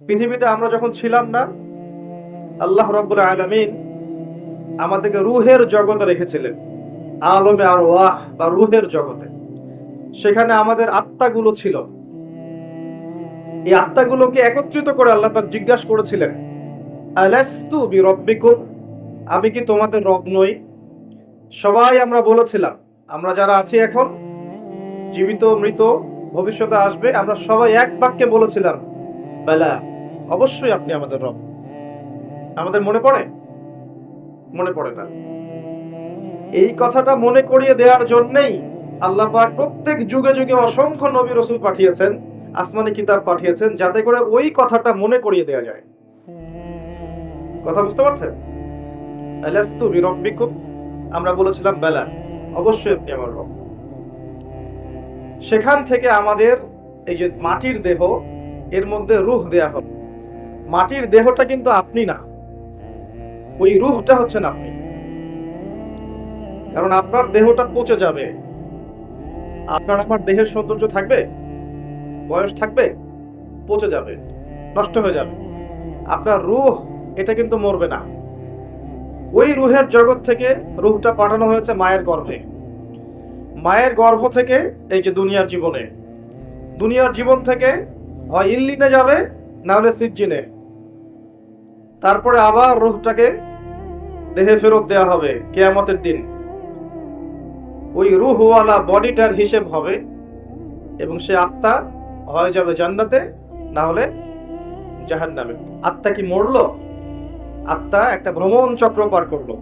পৃথিবীতে আমরা যখন ছিলাম না, আল্লাহ রাব্বুল আলামিন আমাদেরকে রূহের জগতে রেখেছিলেন, আলমে আরওয়াহ বা রূহের জগতে। সেখানে আমাদের আত্মাগুলো ছিল। এই আত্মাগুলোকে একত্রিত করে আল্লাহ পাক জিজ্ঞাসা করেছিলেন, আলাস্তু বিরব্বিকুম, আমি কি তোমাদের রব নই? সবাই আমরা বলেছিলাম, আমরা যারা আছি এখন, জীবিত মৃত ভবিষ্যতে আসবে, আমরা সবাই এক বাক্যে বলেছিলাম, বালা, অবশ্যই আপনি আমাদের রব। আমাদের মনে পড়ে? মনে পড়ে না। এই কথাটা মনে করিয়ে দেওয়ার জন্যই আল্লাহ পাক প্রত্যেক যুগে যুগে অসংখ্য নবী রাসূল পাঠিয়েছেন, আসমানি কিতাব পাঠিয়েছেন, যাতে করে ওই কথাটা মনে করিয়ে দেওয়া যায়। কথা বুঝতে পারছেন? আলাস্তু বিরব্বিকুম, আমরা বলেছিলাম বালা, অবশ্যই আপনি আমার রব। সেখান থেকে আমাদের এই যে মাটির দেহ, এর মধ্যে রূহ দেয়া হলো। মাটির দেহটা কিন্তু আপনি না, ওই রূহটা হচ্ছেন আপনি। কারণ আপনার দেহটা পচে যাবে, আপনার আমার দেহের সৌন্দর্য থাকবে? বয়স থাকবে? পচে যাবে, নষ্ট হয়ে যাবে। আপনার রূহ, এটা কিন্তু মরবে না। ওই রূহের জগৎ থেকে রূহটা পাঠানো হয়েছে মায়ের গর্ভে। মায়ের গর্ভ থেকে এই যে দুনিয়ার জীবনে, দুনিয়ার জীবন থেকে হয় ইল্লিনে যাবে, না হলে সিজ্জিনে। তারপরে আবার রূহটাকে দেহে ফেরত দেওয়া হবে কিয়ামতের দিন। ওই রূহওয়ালা বডিটার হিসেব হবে এবং সে আত্মা হয়ে যাবে জান্নাতে, না হলে জাহান্নামে। আত্মা কি মরলো? আত্মা একটা ভ্রমণ চক্র পার করলো।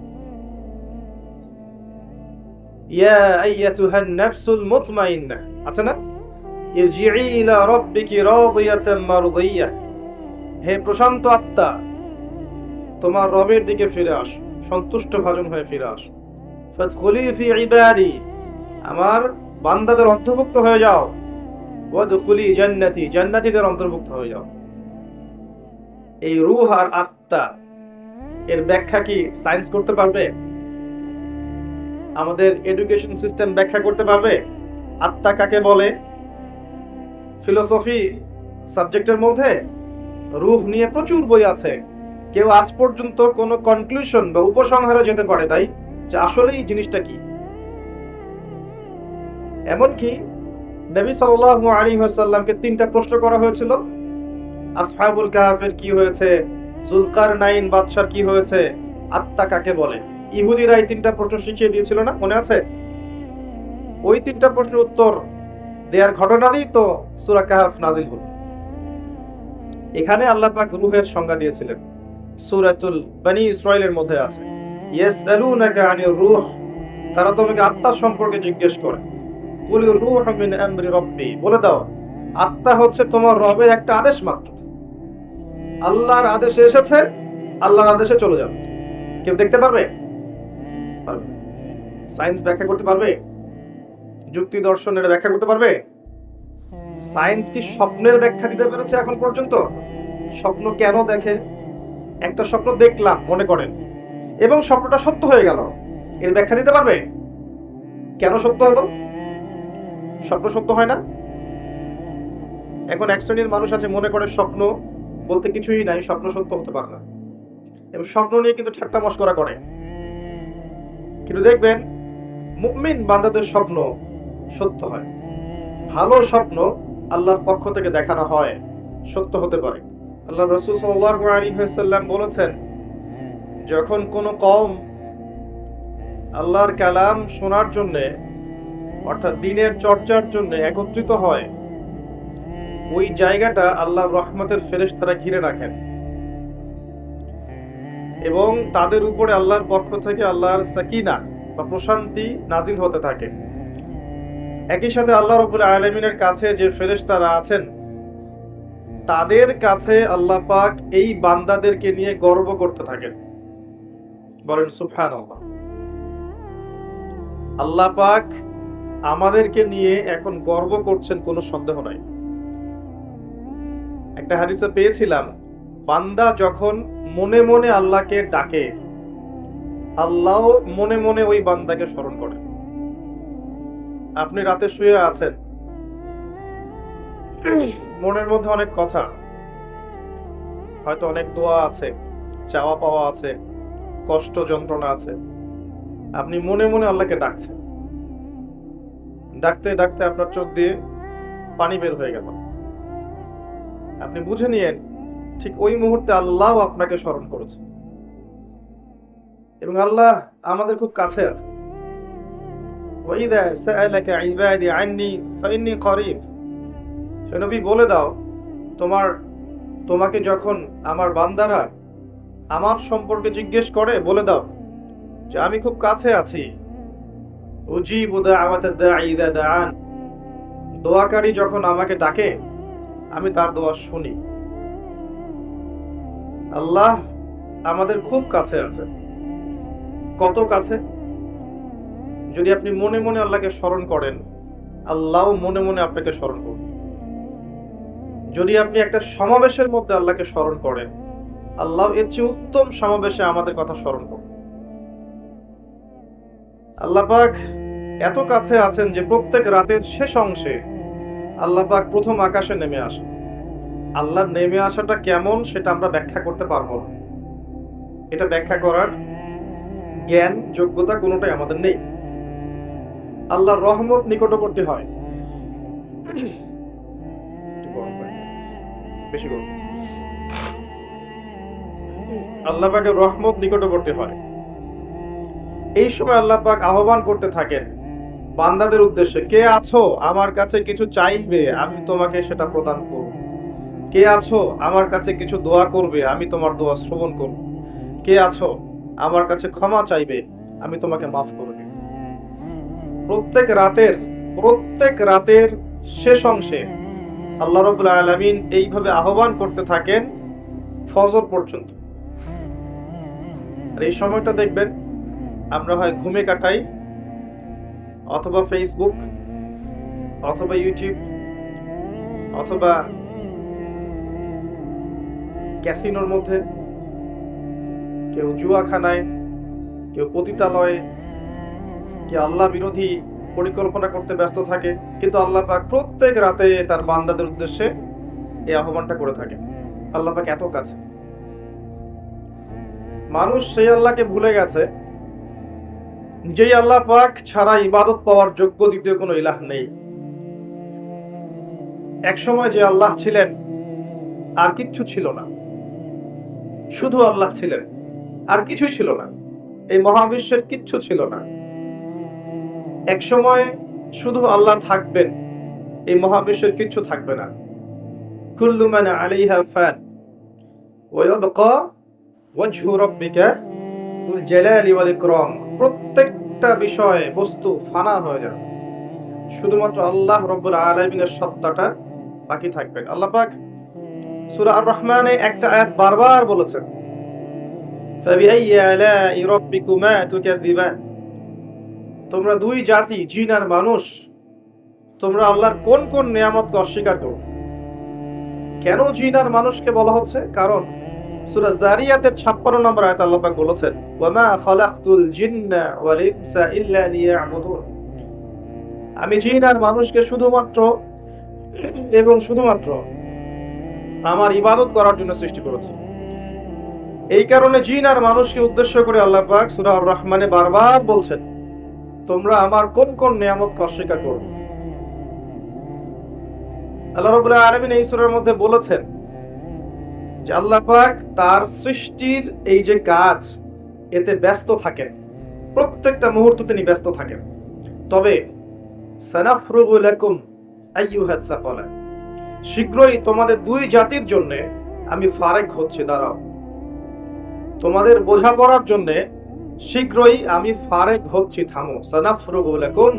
ইয়া আইয়াতুহান নাফসুল মুতমাইন্নাহ, আছে না? ইরজিই ইলা রাব্বিকি রাদিয়াতাম মারদিয়াহ, হে প্রশান্ত আত্মা, তোমার রবের দিকে ফিরে আসো, সন্তুষ্ট ভাজন হয়ে ফিরে আসো। ফাদখুলি ফি ইবাদি, আমার বান্দাদের অন্তর্ভুক্ত হয়ে যাও। ওয়াদখুলি জান্নাতি, জান্নাতীদের অন্তর্ভুক্ত হয়ে যাও। এই রূহ আর আত্মা, এর ব্যাখ্যা কি সায়েন্স করতে পারবে? আমাদের এডুকেশন সিস্টেম ব্যাখ্যা করতে পারবে আত্মা কাকে বলে? ফিলোসফি সাবজেক্টের মধ্যে রূহ নিয়ে প্রচুর বই আছে, কেউ আজ পর্যন্ত কোনো কনক্লুশন বা উপসংহারে যেতে পারে তাই যে আসলেই জিনিসটা কি। এমনকি নবী সাল্লাল্লাহু আলাইহি ওয়াসাল্লামকে 3টা প্রশ্ন করা হয়েছিল, আসহাবুল কাহাফের কি হয়েছে, জুলকারনাইন বাদশার কি হয়েছে, আত্মা কাকে বলে। ইহুদিরা এই 3টা প্রশ্ন শিখিয়ে দিয়েছিল না, মনে আছে? ওই 3টা প্রশ্নের উত্তর দেওয়ার ঘটনা দিয়েই তো সূরা কাহাফ নাজিল হলো। এখানে আল্লাহ পাক রূহের সংজ্ঞা দিয়েছিলেন, সূরাতুল বনী ইসরাঈলের মধ্যে আছে, ইয়াসআলুনাকা আনির রূহ, তারা তোমাকে আত্মা সম্পর্কে জিজ্ঞেস করে। কুল রূহু মিন আমরি রাব্বি, বলে দাও আত্মা হচ্ছে তোমার রবের একটা আদেশ মাত্র। আল্লাহর আদেশে এসেছে, আল্লাহর আদেশে চলে যাবে। কেউ দেখতে পারবে? পারবে। সায়েন্স ব্যাখ্যা করতে পারবে? যুক্তি দর্শন এটা ব্যাখ্যা করতে পারবে? সায়েন্স কি স্বপ্নের ব্যাখ্যা দিতে পেরেছে এখন পর্যন্ত? স্বপ্ন কেন দেখে? একটা স্বপ্ন দেখলাম মনে করেন, এবং স্বপ্নটা সত্য হয়ে গেল, এর ব্যাখ্যা দিতে পারবে কেন সত্য হলো? স্বপ্ন সত্য হয় না। এখন এক শ্রেণীর মানুষ আছে মনে করে স্বপ্ন বলতে কিছুই নাই, স্বপ্ন সত্য হতে পারে না, এবং স্বপ্ন নিয়ে কিন্তু ঠাট্টা মশকরা করে। কিন্তু দেখবেন মুমিন বান্দাদের স্বপ্ন সত্য হয়। ভালো স্বপ্ন আল্লাহর পক্ষ থেকে দেখানো হয়, সত্য হতে পারে। আল্লাহ রাসূল সাল্লাল্লাহু আলাইহি ওয়াসাল্লাম বলেছেন, যখন কোন কওম আল্লাহর কালাম শোনার জন্য, অর্থাৎ দ্বীনের চর্চার জন্য একত্রিত হয়, ওই জায়গাটা আল্লাহর রহমতের ফেরেশতারা ঘিরে রাখেন এবং তাদের উপরে আল্লাহর পক্ষ থেকে আল্লাহর সাকিনা বা প্রশান্তি নাজিল হতে থাকে। একই সাথে আল্লাহ রাব্বুল আলামিনের কাছে যে ফেরেশতারা আছেন, তাদের কাছে আল্লাহ পাক এই বান্দাদেরকে নিয়ে গর্ব করতে থাকেন। বলেন সুবহানাল্লাহ। আল্লাহ পাক আমাদেরকে নিয়ে এখন গর্ব করছেন, কোনো সন্দেহ নাই। একটা হাদিসে পেয়েছিলাম, বান্দা যখন মনে মনে আল্লাহকে ডাকে, আল্লাহ মনে মনে ওই বান্দাকে স্মরণ করে। আপনি রাতে শুয়ে আছেন, মনের মধ্যে অনেক কথা, হয়তো অনেক দোয়া আছে, চাওয়া পাওয়া আছে, কষ্ট যন্ত্রণা আছে, আপনি মনে মনে আল্লাহকে ডাকছেন, ডাকতে ডাকতে আপনার চোখ দিয়ে পানি বের হয়ে গেল, আপনি বুঝে নিয়েন ঠিক ওই মুহূর্তে আল্লাহ আপনাকে স্মরণ করেছে। এবং আল্লাহ আমাদের খুব কাছে আছে। ওয়াইদা সাআলাকা ইবাদি আন্নী ফাইন্নী করিব, হে নবী বলে দাও, তোমাকে যখন আমার বান্দারা আমার সম্পর্কে জিজ্ঞেস করে বলে দাও যে আমি খুব কাছে আছি। উজিবু দাওয়াতাদ দাঈ ইযা দাআন, দোয়াকারী যখন আমাকে ডাকে আমি তার দোয়া শুনি। আল্লাহ আমাদের খুব কাছে আছে। কত কাছে? যদি আপনি মনে মনে আল্লাহকে স্মরণ করেন, আল্লাহ মনে মনে আপনাকে স্মরণ করবেন। যদি আপনি একটা সমাবেশের মধ্যে আল্লাহকে স্মরণ করেন, আল্লাহ এর চেয়ে উত্তম সমাবেশে আমাদের কথা স্মরণ করবেন। আল্লাহ পাক এত কাছে আছেন যে প্রত্যেক রাতের শেষ অংশে আল্লাহ পাক প্রথম আকাশে নেমে আসেন। আল্লাহর নেমে আসাটা কেমন সেটা আমরা ব্যাখ্যা করতে পারবো না, এটা ব্যাখ্যা করার জ্ঞান যোগ্যতা কোনোটাই আমাদের নেই। আল্লাহর রহমত নিকটবর্তী হয়, বেশি গরম, আল্লাহ পাকের রহমত নিকটবর্তী হয়। এই সময় আল্লাহ পাক আহ্বান করতে থাকেন বান্দাদের উদ্দেশ্যে, কে আছো আমার কাছে কিছু চাইবে আমি তোমাকে সেটা প্রদান করব, কে আছো আমার কাছে কিছু দোয়া করবে আমি তোমার দোয়া শ্রবণ করব, কে আছো আমার কাছে ক্ষমা চাইবে আমি তোমাকে মাফ করে দেব। প্রত্যেক রাতের শেষ অংশে আল্লাহ রাব্বুল আলামিন এইভাবে আহ্বান করতে থাকেন ফজর পর্যন্ত। আর এই সময়টা দেখবেন আমরা হয় ঘুমে কাটাই, অথবা ফেসবুক, অথবা ইউটিউব, অথবা ক্যাসিনোর মধ্যে, কেউ জুয়াখানায়, কেউ পতিতালয়ে, কেউ আল্লাহ বিরোধী পরিকল্পনা করতে ব্যস্ত থাকে। কিন্তু আল্লাহ পাক প্রত্যেক রাতে তার বান্দাদের উদ্দেশ্যে এই আহ্বানটা করে থাকে। আল্লাহ পাক এত কাছে। মানুষ সেই আল্লাহকে ভুলে গেছে যেই আল্লাহ পাক ছাড়া ইবাদত পাওয়ার যোগ্য দ্বিতীয় কোনো ইলাহ নেই। এক সময় যে আল্লাহ ছিলেন আর কিচ্ছু ছিল না, শুধু আল্লাহ ছিলেন, আর কিছুই ছিল না, এই মহাবিশ্বের কিচ্ছু ছিল না। এক সময় শুধু আল্লাহ থাকবেন, এই মহাবিশ্বের কিচ্ছু থাকবে না। কুল্লু মান আলাইহা ফান ওয়া ইয়াবকা ওয়াজহু রাব্বিকা যুল জালালি ওয়াল ইকরাম, প্রত্যেকটা বিষয় বস্তু ফানা হয়ে যাবে, শুধুমাত্র আল্লাহ রাব্বুল আলামিনের সত্তাটা বাকি থাকবেন। আল্লাহ পাক সূরা আর রহমানে একটা আয়াত বারবার বলেছেন, ফাবিআইয়ি আলাই রাব্বিকুমা তুকাযিবান, তোমরা দুই জাতি জিন আর মানুষ, তোমরা আল্লাহর কোন কোন নিয়ামতকে অস্বীকার করো। কেন জিন আর মানুষকে বলা হচ্ছে? কারণ সূরা জারিয়াতের 56 নম্বর আয়াতে আল্লাহ পাক বলেছেন, ওয়ামা খালাকতুল জিন্না ওয়াল ইনসা ইল্লা লিয়াবুদুন, আমি জিন আর মানুষকে শুধুমাত্র আমার ইবাদত করার জন্য সৃষ্টি করেছি। এই কারণে জিন আর মানুষকে উদ্দেশ্য করে আল্লাহ পাক সূরা আর রহমানে বারবার বলছেন, তোমরা আমার কোন কোন নিয়ামতকে অস্বীকার করো। আল্লাহ রাব্বুল আলামিন এই সূরার মধ্যে বলেছেন যে আল্লাহ পাক তার সৃষ্টির এই যে কাজ, এতে ব্যস্ত থাকেন, প্রত্যেকটা মুহূর্ত তিনি ব্যস্ত থাকেন। তবে সানাফরুগু লাকুম আইয়ুহাস সাকালান, শীঘ্রই তোমাদের দুই জাতির জন্য আমি ফারেক হচ্ছি, দাঁড়াও, তোমাদের বোঝাপড়ার জন্য শীঘ্রই আমি ফারেক হচ্ছি, থামো। সানাফরুগু লাকুম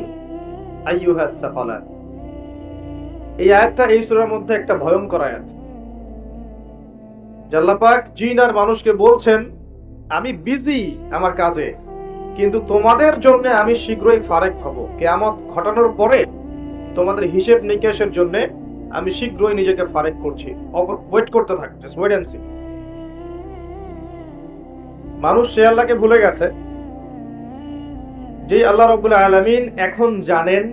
আইয়ুহাস সাকালান, এই আয়াতটা এই সূরার মধ্যে একটা ভয়ঙ্কর আয়াত। আল্লাহ পাক জিন আর মানুষকে বলছেন, আমি বিজি আমার কাজে, কিন্তু তোমাদের জন্য আমি শীঘ্রই ফারেক হব। কিয়ামত ঘটানোর পরে তোমাদের হিসেব নিকেশের জন্য আমি শীঘ্রই নিজেকে ফারেক করছি, ওয়েট করতে থাক, জাস্ট ওয়েট এন্ড সি। মানুষ সে আল্লাহকে ভুলে গেছে যে আল্লাহ রাব্বুল আলামিন এখন জানেন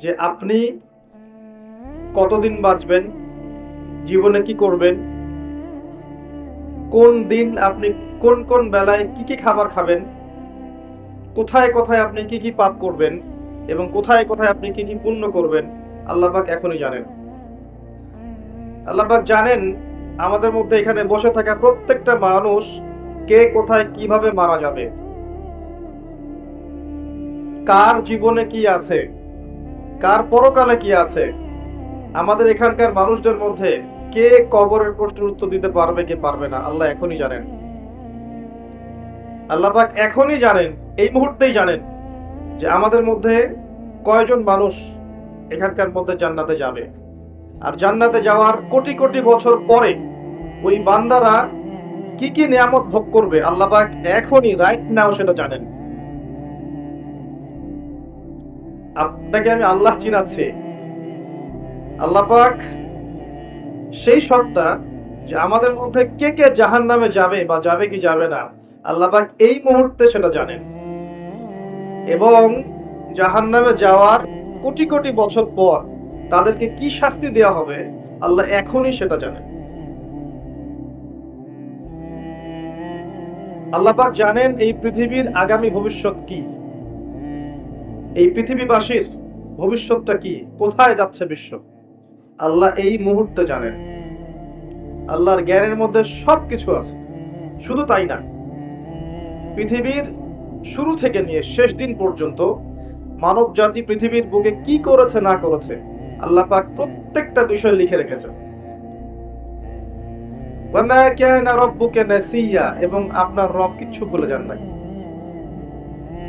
যে আপনি কতদিন বাঁচবেন, জীবনে কি করবেন, কোন দিন আপনি কোন কোন বেলায় কি কি খাবার খাবেন, কোথায় কোথায় আপনি কি কি পাপ করবেন এবং কোথায় কোথায় আপনি কি কি পুণ্য করবেন, আল্লাহ পাক এখনই জানেন। আল্লাহ পাক জানেন আমাদের মধ্যে এখানে বসে থাকা প্রত্যেকটা মানুষ কে কোথায় কিভাবে মারা যাবে, কার জীবনে কি আছে, কার পরকালে কি আছে। আমাদের এখানকার মানুষদের মধ্যে কে কবরের প্রশ্নের উত্তর দিতে পারবে কে পারবে না, আল্লাহ এখনই জানেন। আল্লাহ পাক এখনই জানেন, এই মুহূর্তেই জানেন যে আমাদের মধ্যে কয়জন মানুষ এখানকার মধ্যে জান্নাতে যাবে। আর জান্নাতে যাওয়ার কোটি কোটি বছর পরে ওই বান্দারা কি কি নিয়ামত ভোগ করবে, আল্লাহ পাক এখনই রাইট নাও সেটা জানেন। আপনাকে আমি আল্লাহ চিনাচ্ছি, আল্লাহ পাক সেই সত্তা যে আমাদের মধ্যে কে কে জাহান্নামে যাবে বা যাবে কি যাবে না, আল্লাহ পাক এই মুহূর্তে সেটা জানেন। এবং জাহান্নামে যাওয়ার কোটি কোটি বছর পর তাদেরকে কি শাস্তি দেওয়া হবে, আল্লাহ এখনই সেটা জানেন। আল্লাহ পাক জানেন এই পৃথিবীর আগামী ভবিষ্যৎ কি, এই পৃথিবীবাসীর ভবিষ্যৎটা কি, কোথায় যাচ্ছে বিশ্ব, আল্লাহ এই মুহূর্তে জানেন। আল্লাহর জ্ঞানের মধ্যে সবকিছু আছে। শুধু তাই না, পৃথিবীর শুরু থেকে নিয়ে শেষ দিন পর্যন্ত মানব জাতি পৃথিবীর বুকে কি করেছে না করেছে, আল্লাহ পাক প্রত্যেকটা বিষয় লিখে রেখেছেন। ওয়ামা কানা রাব্বুকা নাসিয়া, এবং আপনার রব কিচ্ছু ভুলে যান নাই।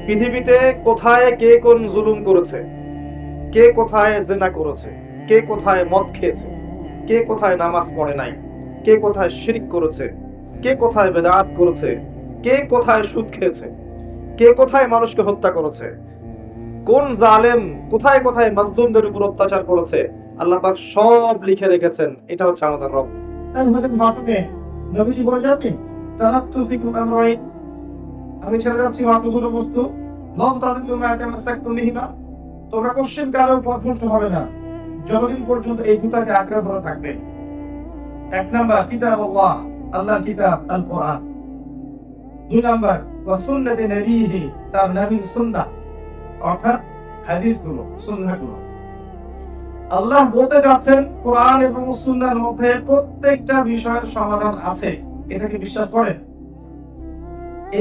পৃথিবীতে কোথায় কে কোন জুলুম করেছে, কে কোথায় জিনা করেছে, কে কোথায় মদ খেয়েছে, কে কোথায় নামাজ পড়ে নাই, কে কোথায় শিরক করেছে, কে কোথায় বেদাত করেছে, কে কোথায় সুদ খেয়েছে, কে কোথায় মানুষকে হত্যা করেছে, কোন জালেম কোথায় কোথায় মাজলুমদের উপর অত্যাচার করেছে, আল্লাহ পাক সব লিখে রেখেছেন। এটা হচ্ছে আমাদের রব। নবীজি বলে যাবেন তারাক্তু ফিকুম আমরাইন, আমি ছেড়ে যাচ্ছি মাত্র দুটো বস্তু, লন তাদিল্লু মা তামাসসাকতুম বিহিমা, তোমরা কোশ্চেন কারো পথভ্রষ্ট হবে না যতদিন পর্যন্ত এই দুটাকে আঁকড়ে ধরে থাকবে। এক নাম্বার কিতাব আল্লাহ, আল্লাহর কিতাব আল কোরআন। দুই নাম্বার ওয়া সুন্নতি নবীহি, তার নবীর সুন্নাহ অর্থাৎ হাদিসগুলো, সুন্নাহগুলো। আল্লাহ বলতে যাচ্ছেন কোরআন এবং সুন্নাহর মধ্যে প্রত্যেকটা বিষয়ের সমাধান আছে। এটাকে বিশ্বাস করেন?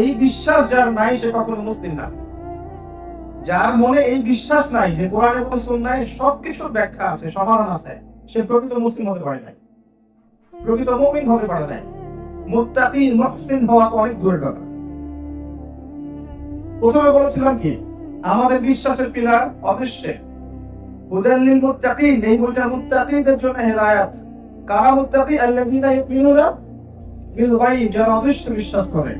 এই বিশ্বাস যার নাই সে কখনো মুসলিম না। যার মনে এই বিশ্বাস নাই যে কোরআন এবং সুন্নাহে সবকিছুর ব্যাখ্যা আছে, সমাধান আছে, সে প্রকৃত মুসলিম হতে পারে নাই, প্রকৃত মুমিন হতে পারে নাই। মুত্তাকি মুহসিন হওয়া তো অনেক দূরের কথা। প্রথমে বলেছিলাম কি, আমাদের বিশ্বাসের পিলার অবশ্যই হুদাল লিল মুত্তাকিন, এই বইটা মুত্তাকিদের জন্য হেদায়েত। কারা মুত্তাকি? আল্লাযীনা ইউমিনুনা বিল গায়ব, যারা অদৃশ্য বিশ্বাস করে।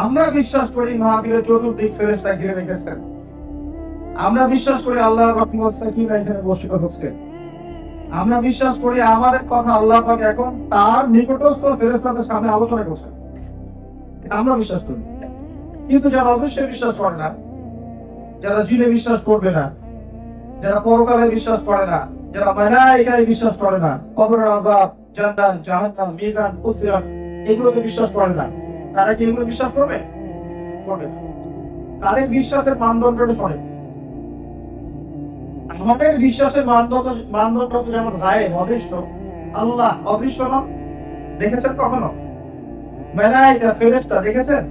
আমরা বিশ্বাস করি মাহফিলের চতুর্দিক ফেরেশতা ঘিরে রেখেছেন। আমরা বিশ্বাস করি আল্লাহর রহমত সাকিনা এখানে বর্ষিত হচ্ছে। আমরা বিশ্বাস করি আমাদের কথা আল্লাহ পাক এখন তার নিকটস্থ ফেরেশতাদের সামনে আলোচনা করছেন। আমরা বিশ্বাস করি। কিন্তু যারা অবশ্যই বিশ্বাস করে না, যারা জিনে বিশ্বাস করবে না, যারা পরকালে বিশ্বাস করে না, যারা মালায়েকায় বিশ্বাস করে না, কবরের আযাব, জান্নাত, জাহান্নাম, মিজান, ফুসিরাত এগুলোতে বিশ্বাস করে না, তারা কি এগুলো বিশ্বাস করবে? করবে না। তাদের বিশ্বাসের মানদণ্ডটা সরে। আমাদের বিশ্বাসের মানদণ্ড যেমন গায়েব, অদৃশ্য। আল্লাহ অদৃশ্য নন। দেখেছেন কখনো? মালায়েকা, ফেরেশতা দেখেছেন?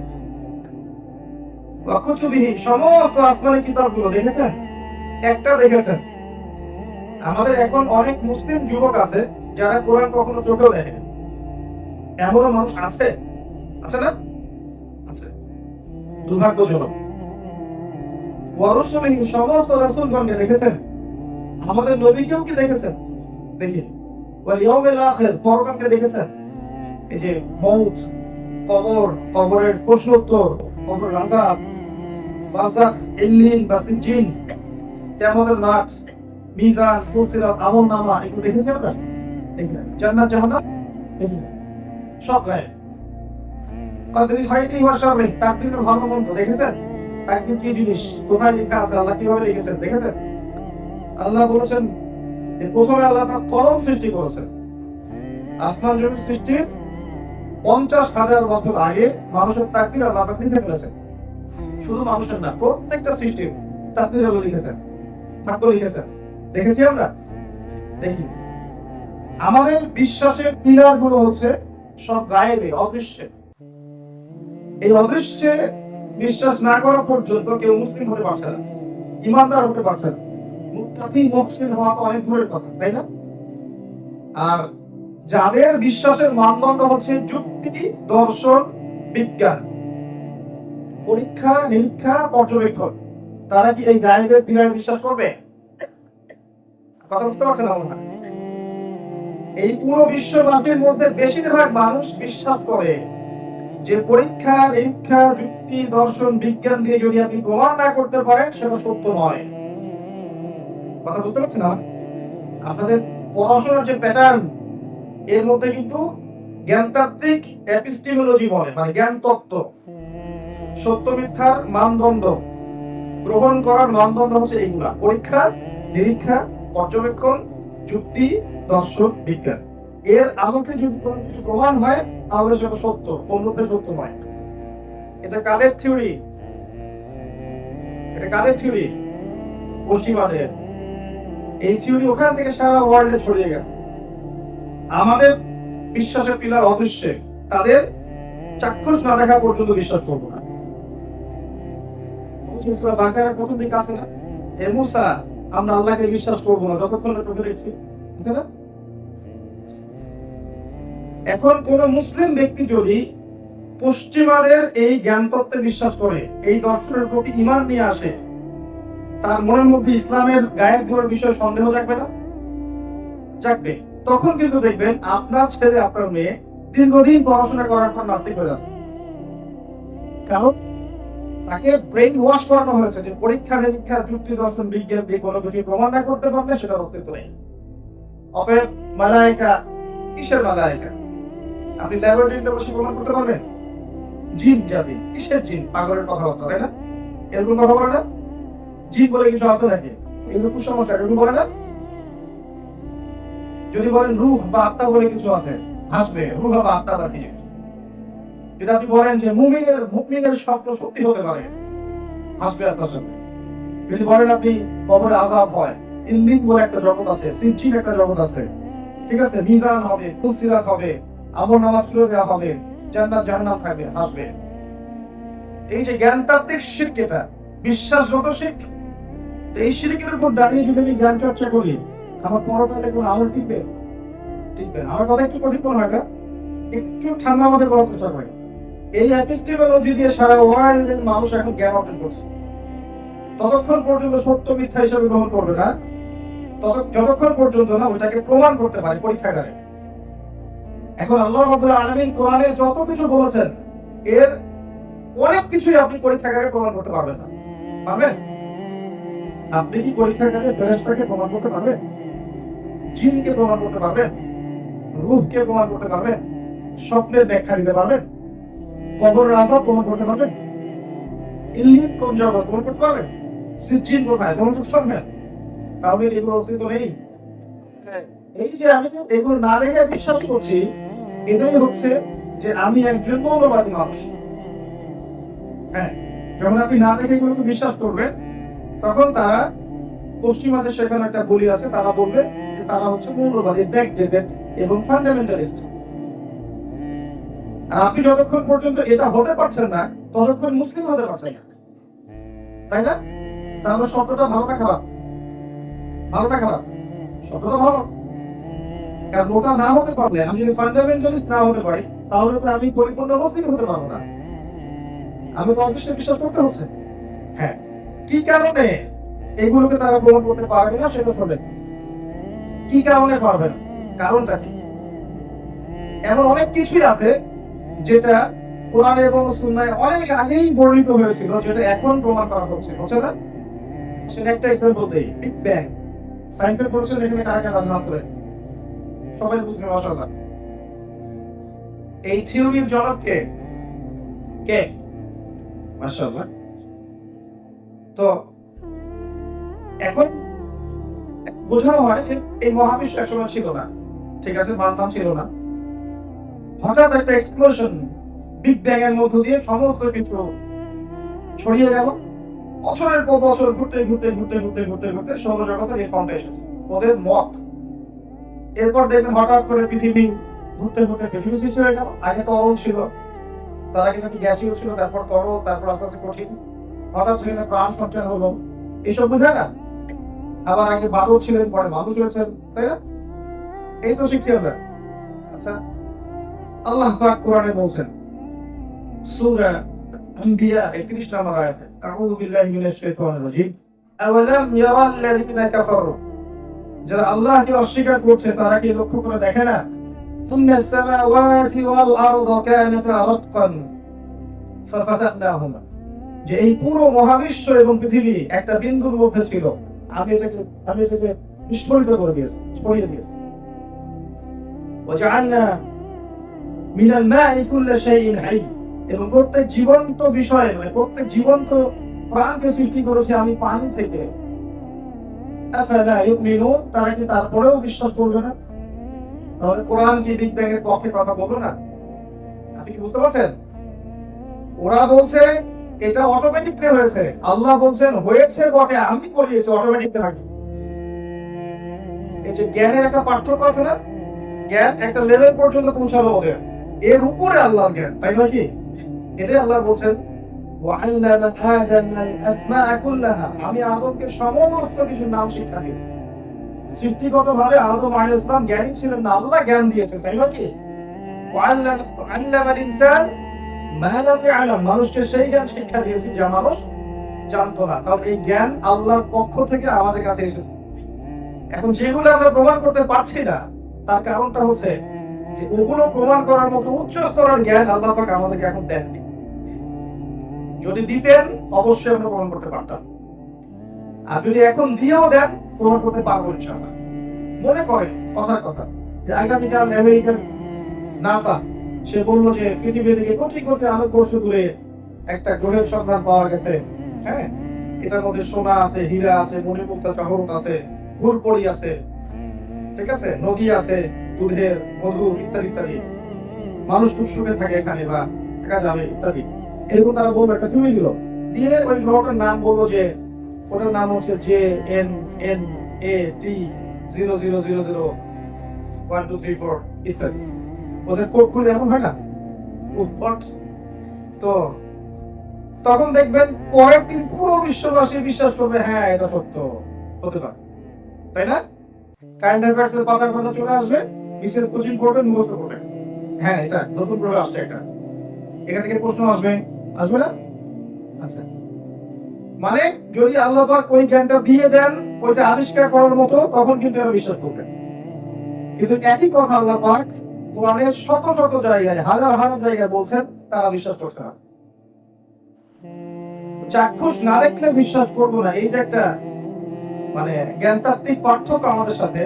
ওয়া কুতুবিহি, সমস্ত আসমানি কিতাবগুলো দেখেছেন? একটা দেখেছেন? আমাদের এখন অনেক মুসলিম যুবক আছে যারা কোরআন কখনো চোখেও দেখে না। এমনও মানুষ আছে, আছে না? আছে। দুর্ভাগ্যজনক। ওয়া রাসূলিহি, সমস্ত রাসূলগণকে দেখেছেন? আমাদের নবীকেও কি দেখেছেন? দেখি। ওয়াল ইয়াউমিল আখির, পরকালকে দেখেছেন? এই যে মউত, কবর, কবরের প্রশ্নোত্তর, কবরের আযাব, বারযাখ, ইল্লিন, বাসিজ্জিন, কিয়ামতের মাঠ, মিজান, ফুসিরাত, আমলনামা, এগুলো দেখেছেন আপনারা? দেখি না। জান্নাত, জাহান্নাম দেখি না। সব গায়েব। কদরি খাইরি ওয়া শাররি, তাকদীরের ভালো মন্দ দেখেছেন? তাকদীর কি জিনিস, কোথায় লেখা আছে, আল্লাহ কিভাবে লিখেছেন দেখেছেন? আল্লাহ বলেছেন যে প্রথমে আল্লাহ পাক কলম সৃষ্টি করেছেন। আসমান জমিন সৃষ্টির 50,000 বছর আগে মানুষের তাকদীর আল্লাহ পাক লিখে ফেলেছেন। শুধু মানুষের না, প্রত্যেকটা সৃষ্টির তাকদীর আল্লাহ লিখেছেন, ভাগ্য লিখেছেন। দেখেছি আমরা? দেখি। আমাদের বিশ্বাসের পিলার গুলো হচ্ছে সব গায়েবে, অদৃশ্যে। এই অদৃশ্যে বিশ্বাস না করা পর্যন্ত কেউ মুসলিম হতে পারছে না, ইমানদার হতে পারছে না। মুত্তাকি মুহসিন হওয়া তো অনেক দূরের কথা, তাই না? আর যাদের বিশ্বাসের মানদণ্ড হচ্ছে যুক্তি, দর্শন, বিজ্ঞান, পরীক্ষা নিরীক্ষা, পর্যবেক্ষণ, তারা কি এই গায়েবের পিলারে বিশ্বাস করবে? কথা বুঝতে পারছেন না মনে হয়? এই পুরো বিশ্বব্যাপীর মধ্যে বেশিরভাগ মানুষ বিশ্বাস করে যে পরীক্ষা নিরীক্ষা, যুক্তি, দর্শন, বিজ্ঞান দিয়ে যদি আপনি প্রমাণ না করতে পারেন সেটা সত্য নয়। কথা বুঝতে পারছেন না? আপনাদের পড়াশোনার যে প্যাটার্ন, এর মধ্যে কিন্তু জ্ঞানতাত্ত্বিক এপিস্টেমোলজি বলে, মানে জ্ঞান তত্ত্ব, সত্য মিথ্যার মানদণ্ড গ্রহণ করার মানদণ্ড হচ্ছে এইগুলা: পরীক্ষা নিরীক্ষা, পর্যবেক্ষণ, যুক্তি, দর্শন, বিজ্ঞান। এর আলোকে যদি প্রমাণ হয় তাহলে সেটা সত্য, অন্যথা সত্য নয়। এটা কাদের থিওরি? এটা কাদের থিওরি? পশ্চিমাদের। এই থিওরি ওখান থেকে সারা ওয়ার্ল্ডে ছড়িয়ে গেছে। আমাদের বিশ্বাসের পিলার অদৃশ্যে, তাদের চাক্ষুষ না দেখা পর্যন্ত বিশ্বাস করবো না। সূরা বাকারার প্রথম দিকে আছে না, হে মুসা, আমরা আল্লাহকে বিশ্বাস করবো না যতক্ষণ না চোখে দেখছি, আছে না? এখন কোন মুসলিম ব্যক্তি যদি পশ্চিমাদের এই জ্ঞান তত্ত্বে বিশ্বাস করে, এই দর্শনের প্রতি ঈমান নিয়ে আসে, তার মনের মধ্যে ইসলামের গায়েব গুলোর বিষয়ে সন্দেহ জাগবে না? জাগবে। তখন কিন্তু দেখবেন আপনার ছেলে, আপনার মেয়ে দীর্ঘদিন পড়াশোনা করার পর নাস্তিক হয়ে যাচ্ছে। কারণ তাকে ব্রেইন ওয়াশ করানো হয়েছে যে পরীক্ষা নিরীক্ষা, যুক্তি, দর্শন, বিজ্ঞান দিয়ে কোনো কিছু প্রমাণ না করতে পারলে সেটার অস্তিত্ব নেই। অতএব মালায়েকা, কিসের মালায়েকা? আপনি ল্যাবরেটরিতে বসে প্রমাণ করতে পারবেন? জিন জাতি, কিসের জিন? পাগলের কথাবার্তা, তাই না? এরকম কথা বলে না? জিন বলে কিছু আছে নাকি? এগুলো কুসংস্কার, এরকম বলে না? যদি বলেন রূহ বা আত্মা বলে কিছু আছে, হাসবে। রূহ বা আত্মা তার কি? যদি আপনি বলেন যে মুমিনের স্বপ্ন সত্যি হতে পারে, হাসবে আপনার সাথে। যদি বলেন আপনি কবরে আযাব হয়, ইল্লিন বলে একটা জগৎ আছে, সিজ্জিন একটা জগৎ আছে, ঠিক আছে, মিজান হবে, ফুলসিরাত হবে, আমল নামাজ তুলে দেওয়া হবে, জান্নাত জাহান্নাম থাকবে, হাসবে। এই যে জ্ঞানতাত্ত্বিক শিরক, এটা বিশ্বাসগত শিরক। তো এই শিরকের উপর দাঁড়িয়ে যদি আমি জ্ঞান চর্চা করি, আমার পরকালে কোনো আমল টিকবে? টিকবে না। আমার কথা একটু কঠিন মনে হয় না? একটু ঠান্ডা মাথায় বলার চেষ্টা করি। এই এপিস্টেমোলজি দিয়ে সারা ওয়ার্ল্ডের মানুষ এখন জ্ঞান অর্জন করছে। ততক্ষণ পর্যন্ত সত্য মিথ্যা হিসাবে গ্রহণ করবে না, যতক্ষণ পর্যন্ত না ওটাকে প্রমাণ করতে পারে পরীক্ষাগারে। এখন আল্লাহ রাব্বুল আলামিন কোরআনে যত কিছু বলেছেন, এর অনেক কিছুই আপনি পরীক্ষাগারে প্রমাণ করতে পারবেন না। পারবেন? আপনি কি পরীক্ষাগারে ফেরেশতাকে প্রমাণ করতে পারবেন? জিনকে প্রমাণ করতে পারবেন? রূহকে প্রমাণ করতে পারবেন? স্বপ্নের ব্যাখ্যা দিতে পারবেন? কবরের আযাব প্রমাণ করতে পারবেন? ইল্লিন কোন জগৎ প্রমাণ করতে পারবেন? সিজ্জিন কোথায় প্রমাণ করতে পারবেন? তাহলে এগুলো অস্তিত্ব নেই। এই যে আমি এগুলো না দেখে বিশ্বাস করছি, এটাই হচ্ছে যে আমি একজন মৌলবাদী মানুষ। হ্যাঁ, যখন আপনি না দেখে এগুলোকে বিশ্বাস করবেন, তখন তারা, পশ্চিমাদের সেখানে একটা বলি আছে, তারা বলবে যে তারা হচ্ছে মৌলবাদী, ব্যাকডেটেড এবং ফান্ডামেন্টালিস্ট। আর আপনি যতক্ষণ পর্যন্ত এটা হতে পারছেন না, ততক্ষণ মুসলিম হতে পারছেন না, তাই না? তাহলে শব্দটা ভালো না খারাপ? ভালো না খারাপ? শব্দটা ভালো। কারণ ওটা না হতে পারলে, আমি যদি ফান্ডামেন্টালিস্ট না হতে পারি, তাহলে তো আমি পরিপূর্ণ মুসলিম হতে পারবো না। আমি তো অবশ্যই বিশ্বাস করতে হচ্ছে। হ্যাঁ, কি কারণে এগুলোকে তারা প্রমাণ করতে পারবে না সেটা শোনেন। কি কারণে পারবে না? কারণটা কি? এমন অনেক কিছুই আছে যেটা কোরআন এবং সুন্নাহয় অনেক আগেই বর্ণিত হয়েছিল, যেটা এখন প্রমাণ করা হচ্ছে, হচ্ছে না? সেটা একটা এক্সাম্পল দেই, বিগ ব্যাং। সায়েন্সের পড়ছেন, এখানে কারা কারা রাজনা করেন? সবাই বুঝবে মাশাআল্লাহ। এই থিওরির জনক কে? কে? মাশাআল্লাহ। তো এখন বোঝানো হয় যে এই মহাবিশ্ব একসময় ছিল না, ঠিক আছে, মানতাম ছিল না। হঠাৎ একটা এক্সপ্লোশন, বিগ ব্যাং এর মধ্য দিয়ে সমস্ত কিছু ছড়িয়ে গেল। বছরের পর বছর ঘুরতে ঘুরতে ঘুরতে ঘুরতে ঘুরতে ঘুরতে সৌরজগতের এই ফর্মটা এসেছে, ওদের মত। এরপর দেখবেন হঠাৎ করে পৃথিবী ঘুরতে ঘুরতে পৃথিবী সৃষ্টি হয়ে গেল। আগে তরল ছিল, তার আগে নাকি গ্যাসীয় ছিল, তারপর তরল, তারপর আস্তে আস্তে কঠিন, হঠাৎ সেখানে প্রাণ সঞ্চার হলো। এইসব বুঝে না? আবার আগে বাদল ছিলেন, পরে মানুষ হয়েছেন, তাই না? এই তো শিখছি আমরা। আচ্ছা, আল্লাহ পাক কোরআনে বলছেন সূরা আম্বিয়া 31 নম্বর আয়াতে, আউযু বিল্লাহি মিনাশ শাইতানির রাজীম, আওয়ালাম ইয়ারাল্লাযীনা কাফারু, যারা আল্লাহকে অস্বীকার করছে তারা কি লক্ষ্য করে দেখে না? ইন্নাস সামাওয়াতি ওয়াল আরদা কানাতা রাতকান ফাফাতাহনাহুমা, যে এই পুরো মহাবিশ্ব এবং পৃথিবী একটা বিন্দুর মধ্যে ছিল, আমি এটাকে বিস্ফোরিত করে দিয়েছি, ছড়িয়ে দিয়েছি। ওয়াজআলনা মিনাল মা'i কুল্লা শাইইন হাই, এবং প্রত্যেক জীবন্ত বিষয়, মানে প্রত্যেক জীবন্ত প্রাণকে সৃষ্টি করেছি আমি পানি থেকে। আফালা ইউমিনুন, তারা কি তারপরেও বিশ্বাস করবে না? তাহলে কোরআন কি বিগ ব্যাং এর পক্ষে কথা বলবে না? আপনি কি বুঝতে পারছেন? ওরা বলছে এটা অটোমেটিকলি হয়েছে, আল্লাহ বলছেন হয়েছে বটে, আমি করিয়েছি অটোমেটিকলি হয়নি। এই যে জ্ঞানের একটা পার্থক্য আছে না, জ্ঞান একটা লেভেল পর্যন্ত পৌঁছালো ওদের, এর উপরে আল্লাহর জ্ঞান, তাই নয় কি? এটাই আল্লাহ বলছেন ওয়াআল্লামা আদামাল আসমাআ কুল্লাহা, আমি আদমকে সমস্ত কিছু নাম শিক্ষা দিয়েছি। সৃষ্টিগতভাবে আদম আলাইহিস সালাম জ্ঞানী ছিলেন না, আল্লাহ জ্ঞান দিয়েছেন, তাই নয় কি? ওয়াআল্লামাল ইনসান মা লাম ইয়ালাম, মানুষকে সেই জ্ঞান শিক্ষা দিয়েছি যা মানুষ জানতো না। তাহলে এই জ্ঞান আল্লাহর পক্ষ থেকে আমাদের কাছে এসেছে। এখন যেগুলো আমরা প্রমাণ করতে পারছি না, তার কারণটা হচ্ছে যে ওগুলো প্রমাণ করার মতো উচ্চ স্তরের জ্ঞান আল্লাহ পাক আমাদেরকে এখন দেননি। যদি দিতেন অবশ্যই আমরা প্রমাণ করতে পারতাম, আর যদি এখন দিয়েও দেন প্রমাণ করতে পারবো ইনশাআল্লাহ। মনে করেন কথার কথা যে আগামীকাল আমেরিকার নাসা সে বললো যে পৃথিবী থেকে কোটি কোটি আলোকবর্ষ দূরে একটা গ্রহের সন্ধান পাওয়া গেছে। হ্যাঁ, এটার মধ্যে সোনা আছে, হীরা আছে, মণিমুক্তা জহরত আছে, ঘুরপড়ি আছে, ঠিক আছে, নদী আছে, দুধের মধু ইত্যাদি ইত্যাদি, মানুষ খুব সুখে থাকে এখানে বা থাকা যাবে ইত্যাদি। এরকম তারা বলবো, একটা তুমি দিল দিয়ে ওই গ্রহটার নাম বললো যে ওটার নাম হচ্ছে JNNAT 00001234 ইত্যাদি। ওদের কোডগুলো এমন হয় না উদ্ভট। তো তখন দেখবেন পরের দিন পুরো বিশ্ববাসী বিশ্বাস করবে হ্যাঁ এটা সত্য হতে পারে, তাই না? কারেন্ট অ্যাফেয়ার্স এর পাতার কথা চলে আসবে, বিশেষ কোচিং করবে, মুখস্থ করবে, হ্যাঁ এটা নতুন গ্রহ আসছে, একটা এখান থেকে প্রশ্ন আসবে, আসবে না? আচ্ছা, মানে যদি আল্লাহ পাক ওই জ্ঞানটা দিয়ে দেন ওইটা আবিষ্কার করার মতো, তখন কিন্তু এরা বিশ্বাস করবে। কিন্তু একই কথা আল্লাহ পাক কোরআনের শত শত জায়গায়, হাজার হাজার জায়গায় বলছেন, তারা বিশ্বাস করছে না। চাক্ষুষ না দেখলে বিশ্বাস করবো না, এই যে একটা মানে জ্ঞানতাত্ত্বিক পার্থক্য আমাদের সাথে,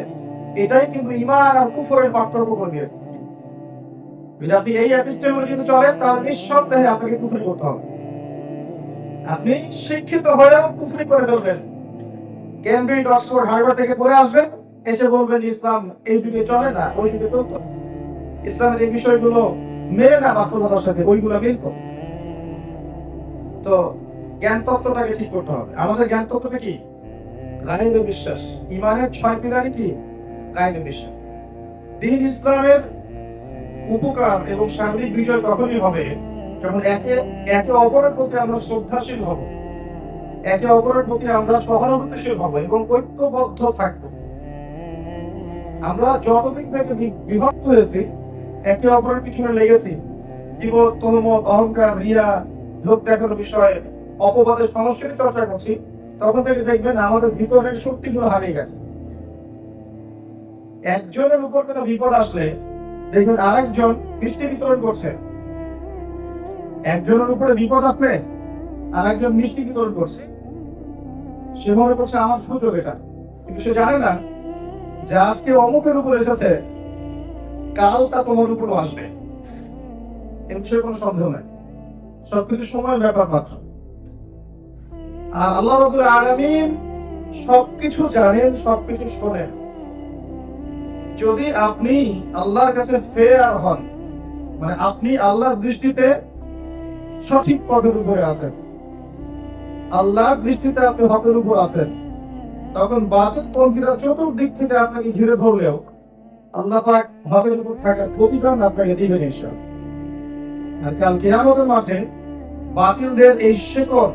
এটাই কিন্তু ঈমান আর কুফরের পার্থক্য করে দিয়েছে। যদি আপনি এই এপিস্টেমোলজিতে চলেন তাহলে নিঃসন্দেহে আপনাকে কুফরি করতে হবে। আপনি শিক্ষিত হয়েও কুফরি করে ফেলবেন, কেমব্রিজ, অক্সফোর্ড, হার্ভার্ড থেকে পড়ে আসবেন, এসে বলবেন ইসলাম এই যুগে চলে না, ওই যুগে চলতো, ইসলামের এই বিষয়গুলো মেলে না বাস্তবতার সাথে, ওইগুলো মিলত। তো জ্ঞান তত্ত্বটাকে ঠিক করতে হবে। আমাদের জ্ঞান তত্ত্বটা কি? গায়বে বিশ্বাস। ঈমানের 6 পিলারে কি? গায়বে বিশ্বাস। দ্বীন ইসলামের উপকার এবং সার্বিক বিজয় তখনই হবে যখন একে অপরের প্রতি আমরা শ্রদ্ধাশীল হব, একে অপরের প্রতি আমরা সহানুভূতিশীল হব এবং ঐক্যবদ্ধ থাকব। আমরা যতদিন থেকে বিভক্ত হয়েছি, একে অপরের পিছনে লেগেছি, কিবোধ, তহমত, অহংকার, রিয়া, লোক দেখানোর বিষয়ে অপবাদের সংস্কৃতি চর্চা করছি, তখন থেকে দেখবেন আমাদের ভিতরের শক্তিগুলো হারিয়ে গেছে। একজনের উপর কোনো বিপদ আসলে দেখবেন আরেকজন মিষ্টি বিতরণ করছে, একজনের উপরে বিপদ আসলে আরেকজন মিষ্টি বিতরণ করছে, সে মনে করছে আমার সুযোগ এটা, কিন্তু সে জানে না যে আজকে অমুকের উপর এসেছে, কাল তা তোমার উপর আসবে, এ বিষয়ে কোনো সন্দেহ নাই। সবকিছু সময়ের ব্যাপার মাত্র। আর আল্লাহ রাব্বুল আলামিন সবকিছু জানেন, সবকিছু শোনেন। যদি আপনি আল্লাহর কাছে ফেয়ার হন, মানে আপনি আল্লাহর দৃষ্টিতে সঠিক পথের উপরে আছেন, আল্লাহর দৃষ্টিতে আপনি হকের উপর আছেন, তখন বাতিলপন্থীরা চতুর্দিক থেকে আপনাকে ঘিরে ধরলেও আল্লাহ পাক হকের উপর থাকার প্রতিদান আপনাকে দিবেন ইনশাআল্লাহ। আর কাল কিয়ামতের মাঠে বাতিলদের এই শেকড়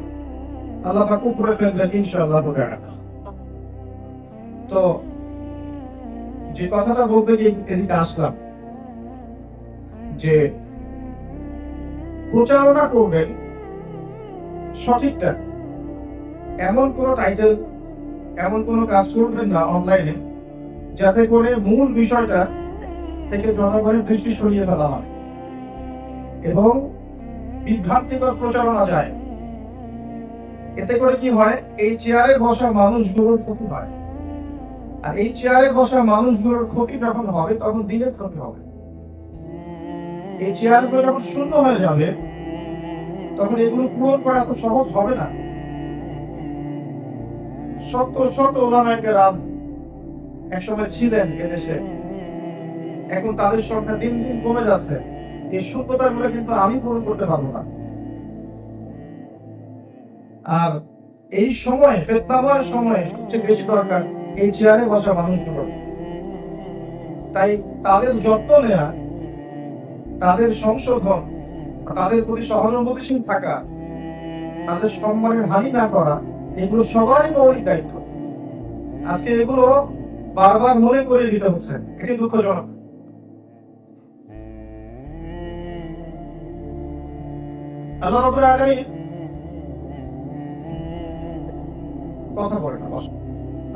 আল্লাহ পাক উপরে ফেলবেন ইনশাআল্লাহ তাআলা। তো যে কথাটা বলতে গিয়ে এদিকে আসলাম, যে প্রচারণা করবেন সঠিকটা, এমন কোন টাইটেল, এমন কোন কাজ করবেন না অনলাইনে যাতে করে মূল বিষয়টা থেকে জনগণের দৃষ্টি সরিয়ে ফেলা হয় এবং বিভ্রান্তিকর প্রচারণা যায়। এতে করে কি হয়, এই চেয়ারে বসা মানুষগুলোর ক্ষতি হয়, আর এই চেয়ারে বসা মানুষগুলোর ক্ষতি যখন হবে তখন দিনের ক্ষতি হবে। এই চেয়ারগুলো যখন শূন্য হয়ে যাবে তখন এগুলো পূরণ করা এত সহজ হবে না। শত শত ওলামায়ে কেরাম একসময় ছিলেন এদেশে, এখন তাদের সংখ্যা দিন দিন কমে যাচ্ছে। এই শূন্যতাগুলো কিন্তু আমি পূরণ করতে পারবো না। আর এই সময় ফেতনার সময় সবচেয়ে বেশি দরকার এই চেয়ারে বসা মানুষগুলো। তাই তাদের যত্ন নেওয়া, তাদের সংশোধন, তাদের প্রতি সহানুভূতিশীল থাকা, তাদের সম্মানের হানি না করা, এগুলো সবারই মৌলিক দায়িত্ব। আজকে এগুলো বারবার মনে করে দিতে হচ্ছে, এটি দুঃখজনক। আল্লাহ রাব্বুল আলামিন কথা বলেন না,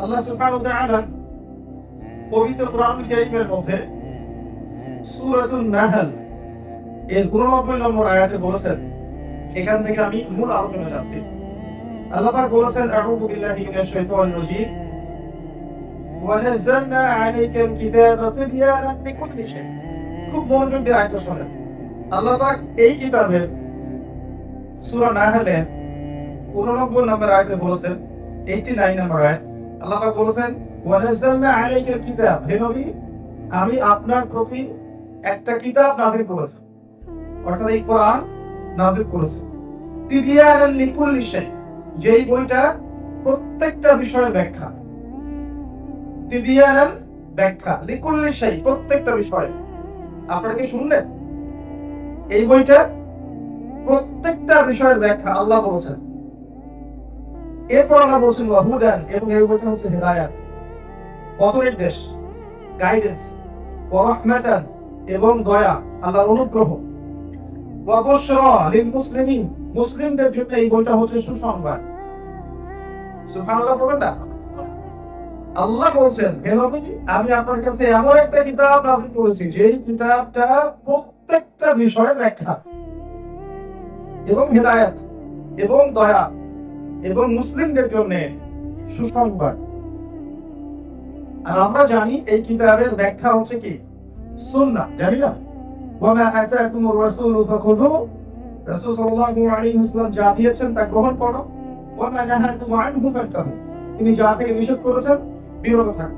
আল্লাহ সুবহানাহু ওয়া তাআলা পবিত্র কোরআনুল কারীমের মধ্যে সূরাতুন নাহল এর 89 নম্বর আয়াতে বলেছেন, এখান থেকে আমি মূল আলোচনা যাচ্ছি। আল্লাহ পাক বলেছেন, আউযু বিল্লাহি মিনাশ শাইতানির রাজীম, ওয়া নাযালনা আলাইকাল কিতাবা তিবয়ানান লিকুল্লি শাই। খুব মনোযোগ দিয়ে আয়াতটা শুনেন। আল্লাহ পাক এই কিতাবের সূরা নাহলের 89 নম্বর আয়াতে বলেছেন, 89 নম্বর আয়াত, আল্লাহ পাক বলেছেন, ওয়া নাযালনা আলাইকাল কিতাব, হে নবী আমি আপনার প্রতি একটা কিতাব নাযিল করেছি, অর্থাৎ এই কোরআন নাযিল করেছি, তিবয়ানান লিকুল্লি শাই, যেই বইটা প্রত্যেকটা বিষয়ের ব্যাখ্যা। তিবয়ানান ব্যাখ্যা, লিকুল্লি শাই প্রত্যেকটা বিষয়। আপনারা কি শুনলেন? এই বইটা প্রত্যেকটা বিষয়ের ব্যাখ্যা আল্লাহ বলেছেন। এরপর আল্লাহ বলছেন ওয়া হুদান, এবং এই বইটা হচ্ছে হেদায়াত, পথ নির্দেশ, গাইডেন্স, ওয়া রাহমাতান এবং দয়া, আল্লাহর অনুগ্রহ, ওয়া বুশরা লিল মুসলিমিন, মুসলিমদের জন্য এই বইটা হচ্ছে সুসংবাদ। সুবহানাল্লাহ বলেন না? আল্লাহ বলছেন, হে নবী আমি আপনার কাছে এমন একটা কিতাব নাযিল করেছি যেই কিতাবটা প্রত্যেকটা বিষয়ের ব্যাখ্যা এবং হেদায়েত এবং দয়া এবং মুসলিমদের জন্য সুসংবাদ। আর আমরা জানি এই কিতাবের ব্যাখ্যা হচ্ছে কি? সুন্নাহ, জানি না? ওয়া মা আতাকুমুর রাসূলু ফাখুযুহু, রাসূল সাল্লাল্লাহু আলাইহি ওয়াসাল্লাম যা দিয়েছেন তা গ্রহণ করো, ওয়া মা নাহাকুম আনহু ফান্তাহু, তিনি যা থেকে নিষেধ করেছেন বিরত থাকো।